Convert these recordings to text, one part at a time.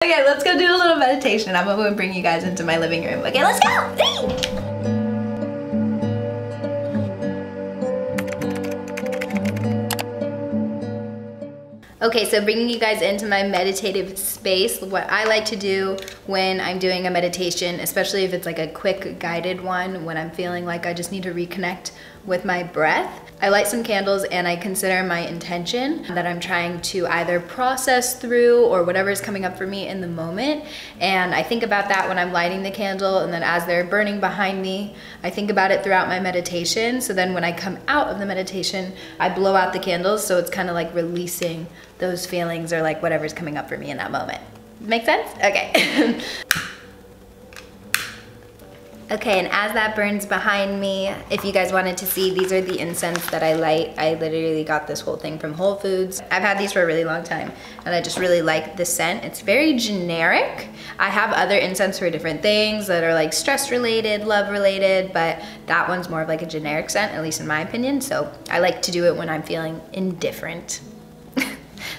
Okay, let's go do a little meditation. I'm gonna bring you guys into my living room. Okay, let's go! Okay, so bringing you guys into my meditative space, what I like to do when I'm doing a meditation, especially if it's like a quick guided one, when I'm feeling like I just need to reconnect with my breath, I light some candles and I consider my intention that I'm trying to either process through or whatever is coming up for me in the moment. And I think about that when I'm lighting the candle, and then as they're burning behind me, I think about it throughout my meditation. So then when I come out of the meditation, I blow out the candles, so it's kind of like releasing those feelings or like whatever's coming up for me in that moment. Make sense? Okay. Okay, and as that burns behind me, if you guys wanted to see, these are the incense that I light. I literally got this whole thing from Whole Foods. I've had these for a really long time, and I just really like the scent. It's very generic. I have other incense for different things that are like stress related, love related, but that one's more of like a generic scent, at least in my opinion. So I like to do it when I'm feeling indifferent.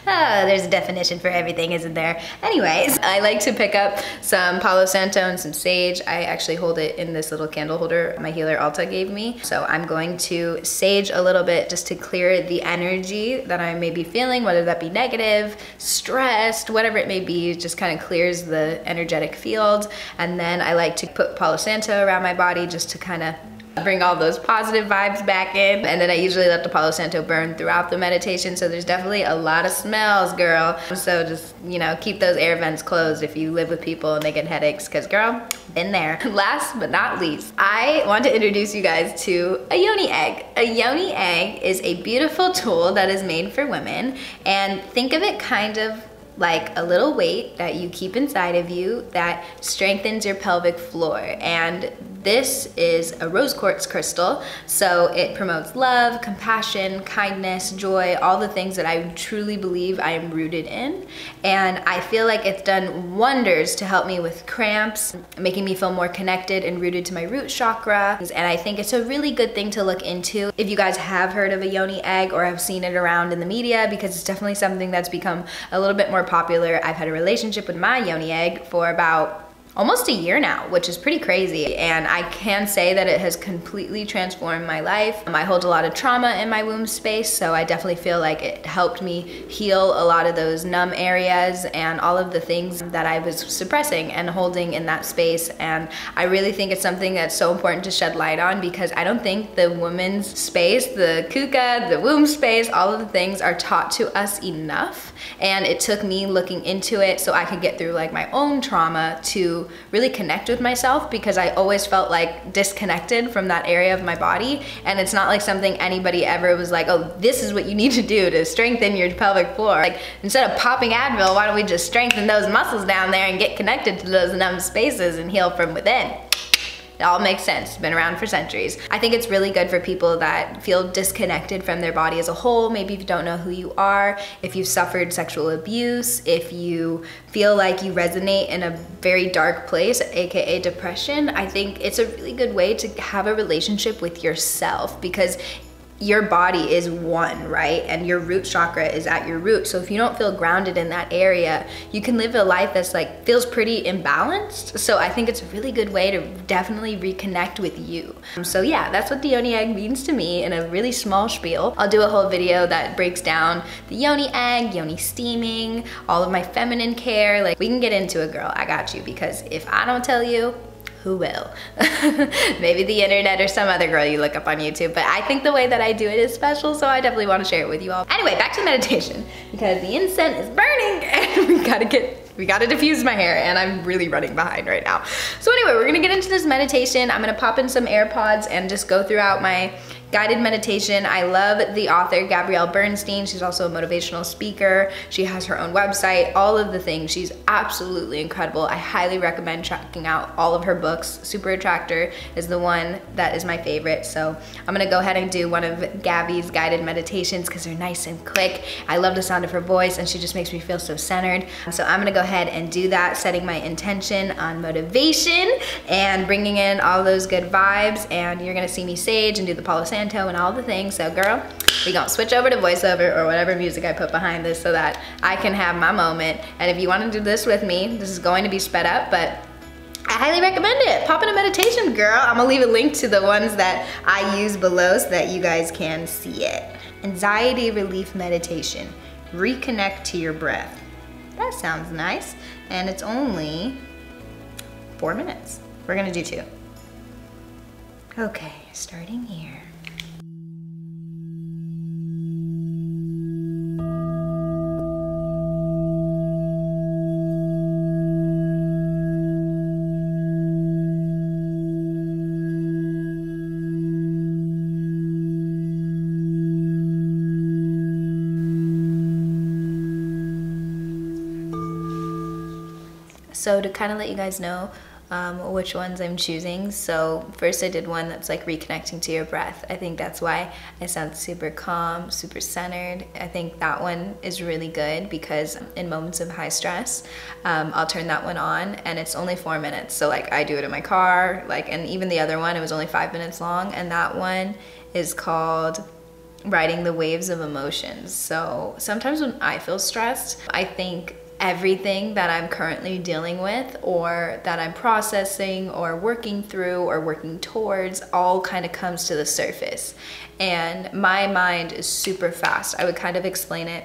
Oh, there's a definition for everything, isn't there? Anyways, I like to pick up some Palo Santo and some sage. I actually hold it in this little candle holder my healer Alta gave me. So I'm going to sage a little bit just to clear the energy that I may be feeling, whether that be negative, stressed, whatever it may be. It just kind of clears the energetic field. And then I like to put Palo Santo around my body just to kind of bring all those positive vibes back in. And then I usually let the Palo Santo burn throughout the meditation, so there's definitely a lot of smells, girl. So just, you know, keep those air vents closed if you live with people and they get headaches, because girl, been there. Last but not least, I want to introduce you guys to a yoni egg. A yoni egg is a beautiful tool that is made for women, and think of it kind of like a little weight that you keep inside of you that strengthens your pelvic floor. And this is a rose quartz crystal, so it promotes love, compassion, kindness, joy, all the things that I truly believe I am rooted in. And I feel like it's done wonders to help me with cramps, making me feel more connected and rooted to my root chakra. And I think it's a really good thing to look into if you guys have heard of a yoni egg or have seen it around in the media, because it's definitely something that's become a little bit more popular. I've had a relationship with my yoni egg for about almost a year now, which is pretty crazy. And I can say that it has completely transformed my life. I hold a lot of trauma in my womb space, so I definitely feel like it helped me heal a lot of those numb areas and all of the things that I was suppressing and holding in that space. And I really think it's something that's so important to shed light on, because I don't think the woman's space, the kuka, the womb space, all of the things are taught to us enough. And it took me looking into it so I could get through like my own trauma to really connect with myself, because I always felt like disconnected from that area of my body. And it's not like something anybody ever was like, oh, this is what you need to do to strengthen your pelvic floor. Like, instead of popping Advil, why don't we just strengthen those muscles down there and get connected to those numb spaces and heal from within? It all makes sense, been around for centuries. I think it's really good for people that feel disconnected from their body as a whole. Maybe if you don't know who you are, if you've suffered sexual abuse, if you feel like you resonate in a very dark place, AKA depression. I think it's a really good way to have a relationship with yourself, because your body is one, right? And your root chakra is at your root. So if you don't feel grounded in that area, you can live a life that's like, feels pretty imbalanced. So I think it's a really good way to definitely reconnect with you. So yeah, that's what the yoni egg means to me in a really small spiel. I'll do a whole video that breaks down the yoni egg, yoni steaming, all of my feminine care. Like, we can get into it, girl, I got you, because if I don't tell you, who will? Maybe the internet or some other girl you look up on YouTube, but I think the way that I do it is special, so I definitely want to share it with you all. Anyway, back to meditation, because the incense is burning and we gotta diffuse my hair, and I'm really running behind right now. So anyway, we're gonna get into this meditation. I'm gonna pop in some AirPods and just go throughout my guided meditation. I love the author, Gabby Bernstein. She's also a motivational speaker. She has her own website, all of the things. She's absolutely incredible. I highly recommend checking out all of her books. Super Attractor is the one that is my favorite. So I'm gonna go ahead and do one of Gabby's guided meditations, because they're nice and quick. I love the sound of her voice, and she just makes me feel so centered. So I'm gonna go ahead and do that, setting my intention on motivation and bringing in all those good vibes. And you're gonna see me sage and do the Palo Santo and all the things. So girl, We're gonna switch over to voiceover or whatever music I put behind this so that I can have my moment. And if you wanna do this with me, this is going to be sped up, but I highly recommend it. Pop in a meditation, girl. I'm gonna leave a link to the ones that I use below so that you guys can see it. Anxiety relief meditation. Reconnect to your breath. That sounds nice. And it's only 4 minutes. We're gonna do 2. Okay, starting here. So to kind of let you guys know which ones I'm choosing. So first I did one that's like reconnecting to your breath. I think that's why I sound super calm, super centered. I think that one is really good because in moments of high stress, I'll turn that one on and it's only 4 minutes. So like I do it in my car, like, and even the other one, it was only 5 minutes long. And that one is called Riding the Waves of Emotions. So sometimes when I feel stressed, I think everything that I'm currently dealing with or that I'm processing or working through or working towards all kind of comes to the surface. And my mind is super fast. I would kind of explain it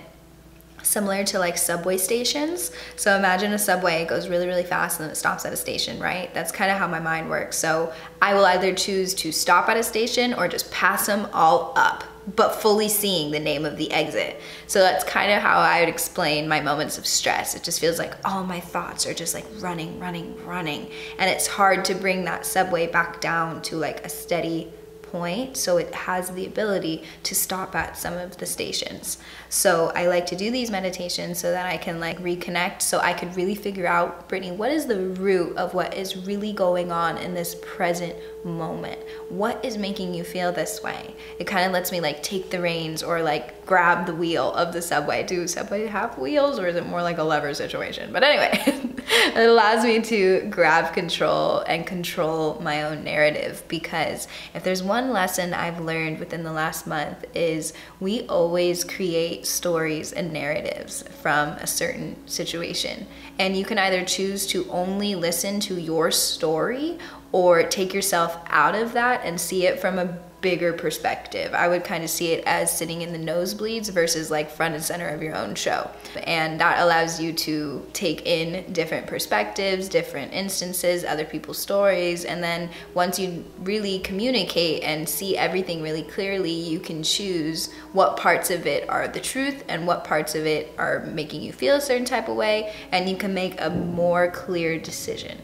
similar to like subway stations. So imagine a subway, it goes really, really fast and then it stops at a station, right? That's kind of how my mind works. So I will either choose to stop at a station or just pass them all up, but fully seeing the name of the exit. So that's kind of how I would explain my moments of stress. It just feels like all my thoughts are just like running, running, running. And it's hard to bring that subway back down to like a steady point, so it has the ability to stop at some of the stations. So I like to do these meditations so that I can like reconnect, so I could really figure out, Brittany, what is the root of what is really going on in this present moment? What is making you feel this way? It kind of lets me like take the reins or like grab the wheel of the subway. Do subway have wheels or is it more like a lever situation? But anyway, it allows me to grab control and control my own narrative, because if there's one lesson I've learned within the last month is we always create stories and narratives from a certain situation. And you can either choose to only listen to your story or take yourself out of that and see it from a bigger perspective. I would kind of see it as sitting in the nosebleeds versus like front and center of your own show. And that allows you to take in different perspectives, different instances, other people's stories. And then once you really communicate and see everything really clearly, you can choose what parts of it are the truth and what parts of it are making you feel a certain type of way. And you can make a more clear decision.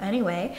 Anyway,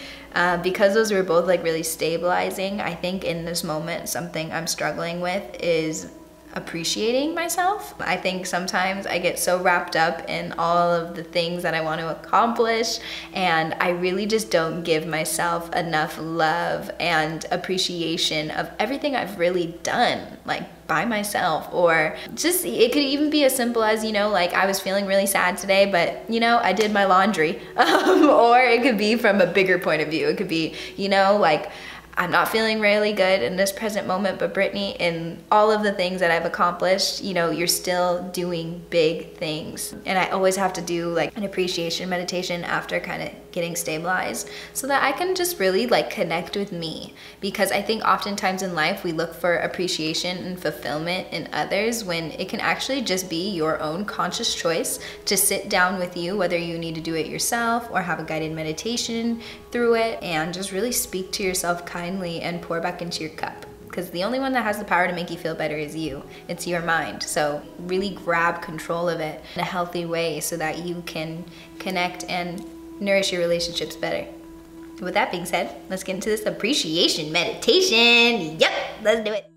because those were both like really stabilizing, I think in this moment something I'm struggling with is appreciating myself. I think sometimes I get so wrapped up in all of the things that I want to accomplish, and I really just don't give myself enough love and appreciation of everything I've really done, like by myself. Or just, it could even be as simple as, you know, like I was feeling really sad today, but you know, I did my laundry. Or it could be from a bigger point of view. It could be, you know, like I'm not feeling really good in this present moment, but Brittany, in all of the things that I've accomplished, you know, you're still doing big things. And I always have to do like an appreciation meditation after kind of getting stabilized so that I can just really like connect with me. Because I think oftentimes in life we look for appreciation and fulfillment in others when it can actually just be your own conscious choice to sit down with you, whether you need to do it yourself or have a guided meditation through it, and just really speak to yourself kindly and pour back into your cup. Because the only one that has the power to make you feel better is you. It's your mind. So really grab control of it in a healthy way so that you can connect and nourish your relationships better. With that being said, let's get into this appreciation meditation. Yep, let's do it.